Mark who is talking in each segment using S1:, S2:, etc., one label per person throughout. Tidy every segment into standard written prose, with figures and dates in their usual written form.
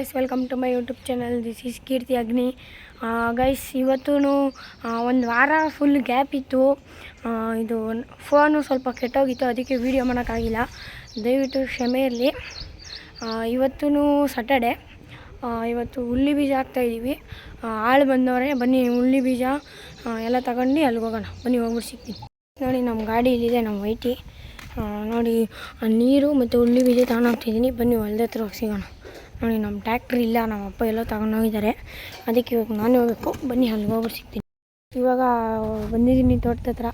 S1: Guys, welcome to my YouTube channel. This is Keerthi Agni. Guys, ಇವತ್ತೂ ಒಂದು ವಾರ full gap ಇತ್ತು. ಇದು ಫೋನು ಸ್ವಲ್ಪ ಕೆಟ್ಟೋಗಿತ್ತು, ಅದಕ್ಕೆ ವೀಡಿಯೋ ಮಾಡೋಕ್ಕಾಗಿಲ್ಲ. ದಯವಿಟ್ಟು ಕ್ಷಮೆ ಇರಲಿ. ಇವತ್ತೂ ಸ್ಯಾಟರ್ಡೆ. ಇವತ್ತು ಉಳ್ಳಿ ಬೀಜ ಹಾಕ್ತಾಯಿದ್ದೀವಿ. ಆಳು ಬಂದವರೆ, ಬನ್ನಿ ಉಳ್ಳಿ ಬೀಜ ಎಲ್ಲ ತಗೊಂಡು ಅಲ್ಲಿಗೆ ಹೋಗೋಣ. ಬನ್ನಿ, ಹೋಗ್ಬಿಟ್ಟು ಸಿಗ್ತೀನಿ. ನೋಡಿ, ನಮ್ಮ ಗಾಡಿ ಇಲ್ಲಿದೆ, ನಮ್ಮ ವೈಟಿ. ನೋಡಿ, ನೀರು ಮತ್ತು ಉಳ್ಳಿ ಬೀಜ ತಗೊಂಡೋಗ್ತಿದ್ದೀನಿ. ಬನ್ನಿ, ಹೊಲ್ದ ಹತ್ರ ಹೋಗಿ ಸಿಗೋಣ. ನೋಡಿ, ನಮ್ಮ ಟ್ಯಾಕ್ಟ್ರಿ ಇಲ್ಲ, ನಮ್ಮ ಅಪ್ಪ ಎಲ್ಲ ತಗೊಂಡೋಗಿದ್ದಾರೆ. ಅದಕ್ಕೆ ಇವಾಗ ನಾನೇ ಹೋಗಬೇಕು. ಬನ್ನಿ, ಅಲ್ಲಿಗೆ ಹೋಗ್ಬಿಟ್ಟು ಸಿಗ್ತೀನಿ. ಇವಾಗ ಬಂದಿದ್ದೀನಿ ತೋಟದ ಹತ್ರ.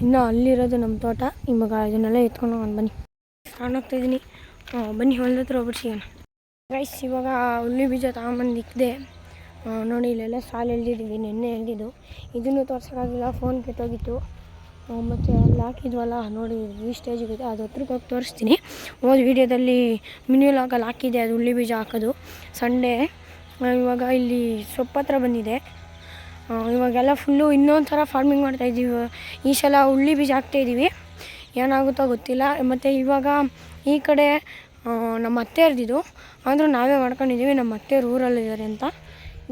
S1: ಇನ್ನೂ ಅಲ್ಲಿರೋದು ನಮ್ಮ ತೋಟ. ಇವಾಗ ಇದನ್ನೆಲ್ಲ ಎತ್ಕೊಂಡು ಹೋಗೋಣ. ಬನ್ನಿ, ತಗೊಂಡೋಗ್ತಾಯಿದ್ದೀನಿ. ಬನ್ನಿ, ಹೊಲ್ದ ಹತ್ರ ಹೋಗ್ಬಿಟ್ಟು ಸಿಗೋಣ. ಗೈಸ್, ಇವಾಗ ಉಳ್ಳಿ ಬೀಜ ತಗೊಂಬಂದಿಕ್ಕಿದೆ. ನೋಡಿ, ಇಲ್ಲೆಲ್ಲ ಸಾಲು ಎಳ್ದಿದ್ದೀವಿ, ನೆನ್ನೆ ಎಳ್ದಿದ್ದು. ಇದನ್ನು ತೋರ್ಸೋಕ್ಕಾಗಿಲ್ಲ, ಫೋನ್ ಕೆಟ್ಟೋಗಿತ್ತು. ಮತ್ತು ಅಲ್ಲಿ ಹಾಕಿದ್ವಲ್ಲ, ನೋಡಿ ಈ ಸ್ಟೇಜಿಗೆ ಇದೆ. ಅದು ಹತ್ರಕ್ಕೆ ಹೋಗಿ ತೋರಿಸ್ತೀನಿ. ಹೋದ ವೀಡಿಯೋದಲ್ಲಿ ಮಿನಿ ವ್ಲಾಗಲ್ಲಿ ಹಾಕಿದೆ, ಅದು ಉಳ್ಳಿ ಬೀಜ ಹಾಕೋದು ಸಂಡೇ. ಇವಾಗ ಇಲ್ಲಿ ಸೊಪ್ಪು ಹತ್ರ ಬಂದಿದೆ. ಇವಾಗೆಲ್ಲ ಫುಲ್ಲು ಇನ್ನೊಂದು ಥರ ಫಾರ್ಮಿಂಗ್ ಮಾಡ್ತಾಯಿದ್ದೀವಿ. ಈ ಸಲ ಉಳ್ಳಿ ಬೀಜ ಹಾಕ್ತಾಯಿದ್ದೀವಿ. ಏನಾಗುತ್ತೋ ಗೊತ್ತಿಲ್ಲ. ಮತ್ತು ಇವಾಗ ಈ ಕಡೆ ನಮ್ಮ ಅತ್ತೆಯರ್ದಿದ್ದು, ಆದರೂ ನಾವೇ ಮಾಡ್ಕೊಂಡಿದ್ದೀವಿ. ನಮ್ಮ ಅತ್ತೆಯರು ಊರಲ್ಲಿದ್ದಾರೆ ಅಂತ.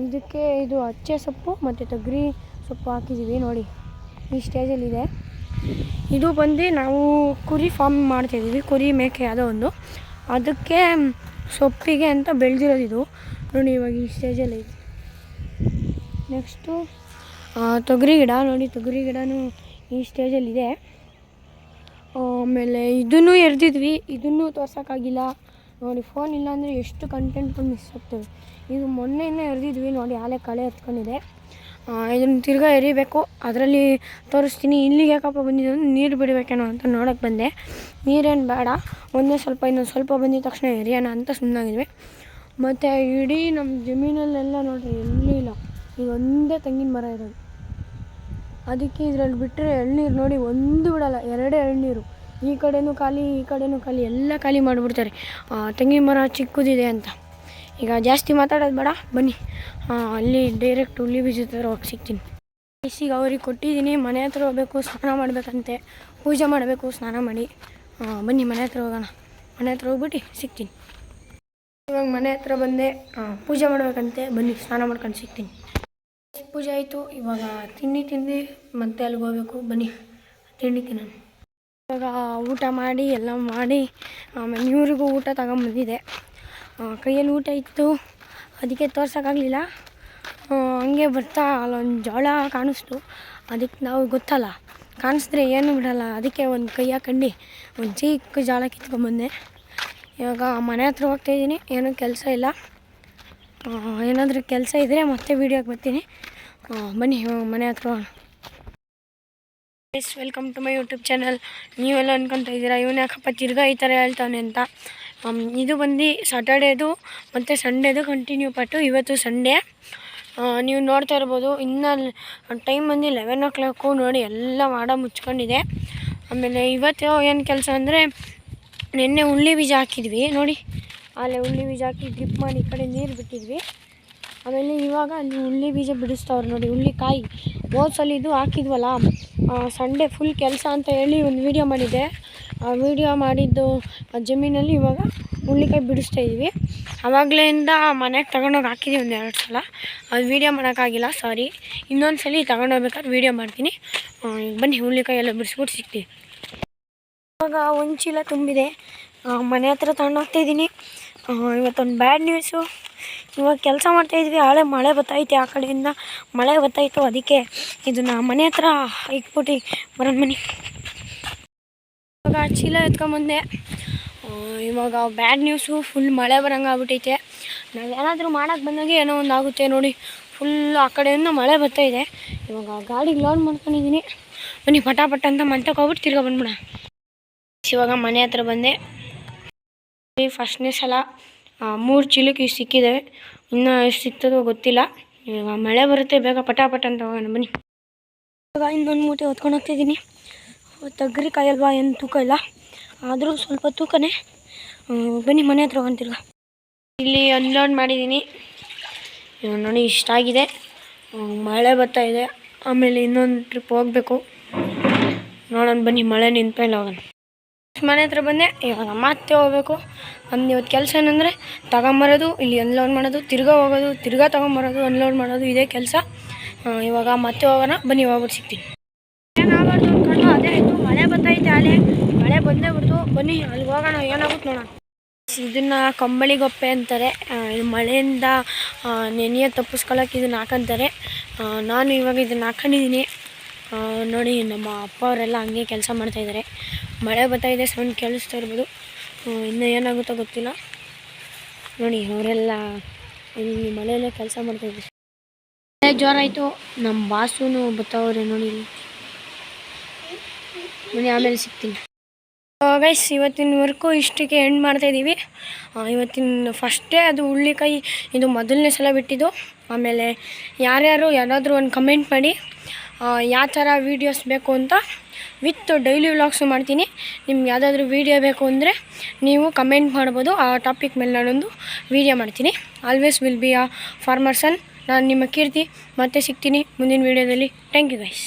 S1: ಇದಕ್ಕೆ ಇದು ಅಚ್ಚೆ ಸೊಪ್ಪು ಮತ್ತು ತೊಗರಿ ಸೊಪ್ಪು ಹಾಕಿದ್ದೀವಿ. ನೋಡಿ, ಈ ಸ್ಟೇಜಲ್ಲಿದೆ. ಇದು ಬಂದು ನಾವು ಕುರಿ ಫಾರ್ಮ್ ಮಾಡ್ತಾಯಿದ್ದೀವಿ. ಕುರಿ ಮೇಕೆ ಯಾವುದೋ ಒಂದು, ಅದಕ್ಕೆ ಸೊಪ್ಪಿಗೆ ಅಂತ ಬೆಳೆದಿರೋದು ಇದು. ನೋಡಿ, ಇವಾಗ ಈ ಸ್ಟೇಜಲ್ಲಿ ಇದೆ. ನೆಕ್ಸ್ಟು ತೊಗರಿ ಗಿಡ. ನೋಡಿ, ತೊಗರಿ ಗಿಡನೂ ಈ ಸ್ಟೇಜಲ್ಲಿದೆ. ಆಮೇಲೆ ಇದನ್ನು ಎರ್ದಿದ್ವಿ, ಇದನ್ನು ತೋರ್ಸೋಕ್ಕಾಗಿಲ್ಲ. ನೋಡಿ, ಫೋನ್ ಇಲ್ಲ ಅಂದರೆ ಎಷ್ಟು ಕಂಟೆಂಟ್ಗಳು ಮಿಸ್ ಆಗ್ತವೆ. ಇದು ಮೊನ್ನೆನೇ ಎರ್ದಿದ್ವಿ. ನೋಡಿ, ಆಲೆ ಕಳೆ ಹತ್ಕೊಂಡಿದೆ. ಇದನ್ನು ತಿರ್ಗಾ ಎರಿಬೇಕು. ಅದರಲ್ಲಿ ತೋರಿಸ್ತೀನಿ. ಇಲ್ಲಿಗೆ ಯಾಕಪ್ಪ ಬಂದಿದ್ದು ಅಂದರೆ ನೀರು ಬಿಡಬೇಕೇನೋ ಅಂತ ನೋಡೋಕ್ಕೆ ಬಂದೆ. ನೀರೇನು ಬೇಡ, ಇನ್ನೊಂದು ಸ್ವಲ್ಪ ಬಂದಿದ ತಕ್ಷಣ ಎರಿಯೋಣ ಅಂತ ಸುಮ್ಮನಾಗಿದ್ವಿ. ಮತ್ತು ಇಡೀ ನಮ್ಮ ಜಮೀನಲ್ಲೆಲ್ಲ ನೋಡಿರಿ, ಎಲ್ಲಿ ಇಲ್ಲ, ಈಗ ಒಂದೇ ತೆಂಗಿನ ಮರ ಇರೋದು. ಅದಕ್ಕೆ ಇದರಲ್ಲಿ ಬಿಟ್ಟರೆ ಎಳ್ನೀರು ನೋಡಿ ಒಂದು ಬಿಡಲ್ಲ, 2 ಎಳ್ನೀರು. ಈ ಕಡೆನೂ ಖಾಲಿ, ಈ ಕಡೆನೂ ಖಾಲಿ, ಎಲ್ಲ ಖಾಲಿ ಮಾಡಿಬಿಡ್ತಾರೆ. ತೆಂಗಿನ ಮರ ಚಿಕ್ಕದಿದೆ ಅಂತ. ಈಗ ಜಾಸ್ತಿ ಮಾತಾಡೋದು ಬೇಡ, ಬನ್ನಿ ಅಲ್ಲಿ ಡೈರೆಕ್ಟ್ ಉಳ್ಳಿ ಬೀಜ ಥರ ಹೋಗಿ ಸಿಗ್ತೀನಿ. ಈಗ ಅವ್ರಿಗೆ ಕೊಟ್ಟಿದ್ದೀನಿ. ಮನೆ ಹತ್ರ ಹೋಗಬೇಕು, ಸ್ನಾನ ಮಾಡಬೇಕಂತೆ, ಪೂಜೆ ಮಾಡಬೇಕು. ಸ್ನಾನ ಮಾಡಿ ಬನ್ನಿ ಮನೆ ಹತ್ರ ಹೋಗೋಣ. ಮನೆ ಹತ್ರ ಹೋಗ್ಬಿಟ್ಟು ಸಿಗ್ತೀನಿ. ಇವಾಗ ಮನೆ ಹತ್ರ ಬಂದೆ, ಪೂಜೆ ಮಾಡಬೇಕಂತೆ. ಬನ್ನಿ, ಸ್ನಾನ ಮಾಡ್ಕೊಂಡು ಸಿಗ್ತೀನಿ. ಪೂಜೆ ಆಯಿತು. ಇವಾಗ ತಿಂಡಿ ಮತ್ತೆ ಅಲ್ಲಿಗೆ ಹೋಗ್ಬೇಕು. ಬನ್ನಿ, ತಿಂಡಿ ತಿನ್ನೋಣ. ಇವಾಗ ಊಟ ಮಾಡಿ ಎಲ್ಲ ಮಾಡಿ ಆಮೇಲೆ ಇವ್ರಿಗೂ ಊಟ ತಗೊಂಬಂದಿದೆ. ಕೈಯಲ್ಲಿ ಊಟ ಇತ್ತು, ಅದಕ್ಕೆ ತೋರ್ಸೋಕ್ಕಾಗಲಿಲ್ಲ. ಹಂಗೆ ಬರ್ತಾ ಅಲ್ಲೊಂದು ಜೋಳ ಕಾಣಿಸ್ತು. ಅದಕ್ಕೆ ನಾವು ಗೊತ್ತಲ್ಲ, ಕಾಣಿಸಿದ್ರೆ ಏನೂ ಬಿಡಲ್ಲ. ಅದಕ್ಕೆ ಒಂದು ಕೈ ಹಾಕೊಂಡು ಒಂದು ಚಿಕ್ಕ ಜೋಳ ಕಿತ್ಕೊಂಡ್ಬಂದೆ. ಇವಾಗ ಮನೆ ಹತ್ರ ಹೋಗ್ತಾಯಿದ್ದೀನಿ. ಏನೂ ಕೆಲಸ ಇಲ್ಲ. ಏನಾದರೂ ಕೆಲಸ ಇದ್ದರೆ ಮತ್ತೆ ವೀಡಿಯೋಗೆ ಬರ್ತೀನಿ. ಬನ್ನಿ, ಮನೆ ಹತ್ರ ಹೋಗೋಣ. Guys, welcome to my YouTube channel. ನೀವೆಲ್ಲ ಅಂದ್ಕೊತಾ ಇದ್ದೀರಾ, ಇವನು ಯಾಕಪ್ಪ ತಿರ್ಗಾ ಈ ಥರ ಹೇಳ್ತಾನೆ ಅಂತ. ಇದು ಬಂದು ಸ್ಯಾಟರ್ಡೇದು ಮತ್ತು ಸಂಡೇದು ಕಂಟಿನ್ಯೂ ಪಾರ್ಟು. ಇವತ್ತು ಸಂಡೇ. ನೀವು ನೋಡ್ತಾ ಇರ್ಬೋದು. ಇನ್ನು ಟೈಮ್ ಬಂದು 11 o'clock. ನೋಡಿ, ಎಲ್ಲ ಮಾಡ ಮುಚ್ಕೊಂಡಿದೆ. ಆಮೇಲೆ ಇವತ್ತು ಏನು ಕೆಲಸ ಅಂದರೆ, ನೆನ್ನೆ ಉಳ್ಳಿ ಬೀಜ ಹಾಕಿದ್ವಿ. ನೋಡಿ, ಅಲ್ಲೇ ಉಳ್ಳಿ ಬೀಜ ಹಾಕಿ ಡ್ರಿಪ್ ಮಾಡಿ ಈ ಕಡೆ ನೀರು ಬಿಟ್ಟಿದ್ವಿ. ಆಮೇಲೆ ಇವಾಗ ಅಲ್ಲಿ ಉಳ್ಳಿ ಬೀಜ ಬಿಡಿಸ್ತವ್ರು. ನೋಡಿ, ಉಳ್ಳಿಕಾಯಿ ಸಲ ಇದು ಹಾಕಿದ್ವಲ್ಲ, ಸಂಡೇ ಫುಲ್ ಕೆಲಸ ಅಂತ ಹೇಳಿ ಒಂದು ವೀಡಿಯೋ ಮಾಡಿದ್ದೆ. ಆ ವೀಡಿಯೋ ಮಾಡಿದ್ದು ಜಮೀನಲ್ಲಿ ಇವಾಗ ಉಳ್ಳಿಕಾಯಿ ಬಿಡಿಸ್ತಾಯಿದ್ವಿ. ಆವಾಗಲಿಂದ ಮನೆಗೆ ತಗೊಂಡೋಗಿ ಹಾಕಿದ್ದೀವಿ 1-2 ಸಲ. ಅದು ವೀಡಿಯೋ ಮಾಡೋಕ್ಕಾಗಿಲ್ಲ, ಸಾರಿ. ಇನ್ನೊಂದು ಸಲ ತಗೊಂಡೋಗ್ಬೇಕಾದ್ರೆ ವೀಡಿಯೋ ಮಾಡ್ತೀನಿ. ಬನ್ನಿ, ಉಳ್ಳಿಕಾಯಿ ಎಲ್ಲ ಬಿಡಿಸ್ಬಿಟ್ಟು ಸಿಗ್ತೀವಿ. ಇವಾಗ ಒಂದು ಚೀಲ ತುಂಬಿದೆ. ಮನೆ ಹತ್ರ ತಗೊಂಡೋಗ್ತಾಯಿದ್ದೀನಿ. ಇವತ್ತೊಂದು ಬ್ಯಾಡ್ ನ್ಯೂಸು. ಇವಾಗ ಕೆಲಸ ಮಾಡ್ತಾಯಿದ್ವಿ, ಆಳೆ ಮಳೆ ಬರ್ತೈತೆ. ಆ ಕಡೆಯಿಂದ ಮಳೆ ಬತ್ತಾಯಿತು. ಅದಕ್ಕೆ ಇದನ್ನು ಮನೆ ಹತ್ರ ಇಟ್ಬಿಟ್ಟು ಬರೋಣ. ಬನ್ನಿ, ಇವಾಗ ಚೀಲ ಎತ್ಕೊಂಬಂದೆ. ಇವಾಗ ಬ್ಯಾಡ್ ನ್ಯೂಸು, ಫುಲ್ ಮಳೆ ಬರೋಂಗೆ ಆಗ್ಬಿಟ್ಟೈತೆ. ನಾವು ಏನಾದರೂ ಮಾಡೋಕ್ಕೆ ಬಂದಾಗೆ ಏನೋ ಒಂದು ಆಗುತ್ತೆ. ನೋಡಿ, ಫುಲ್ ಆ ಕಡೆಯಿಂದ ಮಳೆ ಬರ್ತಾಯಿದೆ. ಇವಾಗ ಗಾಡಿಗೆ ಲೋಡ್ ಮಾಡ್ಕೊಂಡಿದ್ದೀನಿ. ಬನ್ನಿ, ಪಟಾಪಟ ಅಂತ ಮಂಟಕ್ಕೆ ಹೋಗ್ಬಿಟ್ಟು ತಿರ್ಗಾ ಬಂದ್ಬಿಡ. ಇವಾಗ ಮನೆ ಹತ್ರ ಬಂದೆ. ಫಸ್ಟ್ನೇ ಸಲ 3 ಚೀಲಕ್ಕೆ ಇಷ್ಟು ಸಿಕ್ಕಿದ್ದಾವೆ. ಇನ್ನೂ ಎಷ್ಟು ಸಿಗ್ತದೋ ಗೊತ್ತಿಲ್ಲ. ಇವಾಗ ಮಳೆ ಬರುತ್ತೆ, ಬೇಗ ಪಟಾಪಟ ಅಂತ ಹೋಗೋಣ. ಬನ್ನಿ, ಇವಾಗ ಇನ್ನೊಂದು ಮೂಟೆ ಹೊತ್ಕೊಂಡು ಹೋಗ್ತಾಯಿದ್ದೀನಿ. ತೊಗರಿ ಕಾಯಿ ಅಲ್ವಾ, ಏನು ತೂಕ ಇಲ್ಲ, ಆದರೂ ಸ್ವಲ್ಪ ತೂಕನೇ. ಬನ್ನಿ, ಮನೆ ಹತ್ರ ಹೋಗೋಣ ತಿರ್ಗ. ಇಲ್ಲಿ ಅನ್ಲೋಡ್ ಮಾಡಿದ್ದೀನಿ. ನೋಡಿ, ಇಷ್ಟಾಗಿದೆ. ಮಳೆ ಬರ್ತಾಯಿದೆ. ಆಮೇಲೆ ಇನ್ನೊಂದು ಟ್ರಿಪ್ ಹೋಗಬೇಕು. ನೋಡೋಣ, ಬನ್ನಿ, ಮಳೆ ನಿಂತ ಮೇಲೆ ಹೋಗೋಣ. ಮನೆ ಹತ್ರ ಬಂದೆ. ಇವಾಗ ಮತ್ತೆ ಹೋಗ್ಬೇಕು. ನಮ್ದು ಇವತ್ತು ಕೆಲಸ ಏನಂದರೆ ತಗೊಂಬರೋದು, ಇಲ್ಲಿ ಅನ್ಲೋಡ್ ಮಾಡೋದು, ತಿರ್ಗಾ ಹೋಗೋದು, ತಿರ್ಗಾ ತೊಗೊಂಬರೋದು, ಅನ್ಲೋಡ್ ಮಾಡೋದು, ಇದೇ ಕೆಲಸ. ಇವಾಗ ಮತ್ತೆ ಹೋಗೋಣ ಬನ್ನಿ, ಹೋಗ್ಬಿಟ್ಟು ಸಿಗ್ತೀನಿ. ಏನಾಗಬಾರ್ದು ಅಂದ್ಕೊಂಡು ಅದೇ ಆಯಿತು. ಮಳೆ ಬರ್ತೈತೆ, ಅಲ್ಲೇ ಮಳೆ ಬಂದೇ ಬಿಡ್ತು. ಬನ್ನಿ ಅಲ್ಲಿಗೆ ಹೋಗೋಣ, ಏನಾಗುತ್ತೆ ನೋಡೋಣ. ಇದನ್ನು ಕಂಬಳಿಗೊಪ್ಪೆ ಅಂತಾರೆ. ಮಳೆಯಿಂದ ನೆನೆಯ ತಪ್ಪಿಸ್ಕೊಳ್ಳೋಕೆ ಇದನ್ನು ಹಾಕಂತಾರೆ. ನಾನು ಇವಾಗ ಇದನ್ನು ಹಾಕೊಂಡಿದ್ದೀನಿ. ನೋಡಿ, ನಮ್ಮ ಅಪ್ಪ ಅವರೆಲ್ಲ ಹಂಗೆ ಕೆಲಸ ಮಾಡ್ತಾಯಿದ್ದಾರೆ. ಮಳೆ ಬರ್ತಾಯಿದೆ, ಸೌಂಡ್ ಕೇಳಿಸ್ತಾ ಇರ್ಬೋದು. ಇನ್ನೂ ಏನಾಗುತ್ತೋ ಗೊತ್ತಿಲ್ಲ. ನೋಡಿ, ಅವರೆಲ್ಲ ಇಲ್ಲಿ ಮಳೆಯಲ್ಲೇ ಕೆಲಸ ಮಾಡ್ತಾಯಿದ್ದಾರೆ. ಮಳೆ ಜೋರಾಯಿತು. ನಮ್ಮ ಬಾಸೂನು ಬತ್ತವ್ರೆ ನೋಡಿ. ಆಮೇಲೆ ಸಿಗ್ತೀನಿ. ಗೈಸ್, ಇವತ್ತಿನ ವರ್ಕು ಇಷ್ಟಕ್ಕೆ ಎಂಡ್ ಮಾಡ್ತಾಯಿದ್ದೀವಿ. ಇವತ್ತಿನ ಫಸ್ಟೇ ಅದು ಹುಳ್ಳಿಕಾಯಿ ಇದು ಮೊದಲನೇ ಸಲ ಬಿಟ್ಟಿದ್ದು. ಆಮೇಲೆ ಯಾರ್ಯಾರು ಯಾರಾದರೂ ಒಂದು ಕಮೆಂಟ್ ಮಾಡಿ ಯಾವ ಥರ ವೀಡಿಯೋಸ್ ಬೇಕು ಅಂತ, ವಿತ್ ಡೈಲಿ ವ್ಲಾಗ್ಸು ಮಾಡ್ತೀನಿ. ನಿಮ್ಗೆ ಯಾವುದಾದ್ರೂ ವೀಡಿಯೋ ಬೇಕು ಅಂದರೆ ನೀವು ಕಮೆಂಟ್ ಮಾಡ್ಬೋದು. ಆ ಟಾಪಿಕ್ ಮೇಲೆ ನಾನೊಂದು ವೀಡಿಯೋ ಮಾಡ್ತೀನಿ. Always will be a farmer son. ನಾನು ನಿಮ್ಮ ಕೀರ್ತಿ. ಮತ್ತೆ ಸಿಗ್ತೀನಿ ಮುಂದಿನ ವೀಡಿಯೋದಲ್ಲಿ. Thank you guys.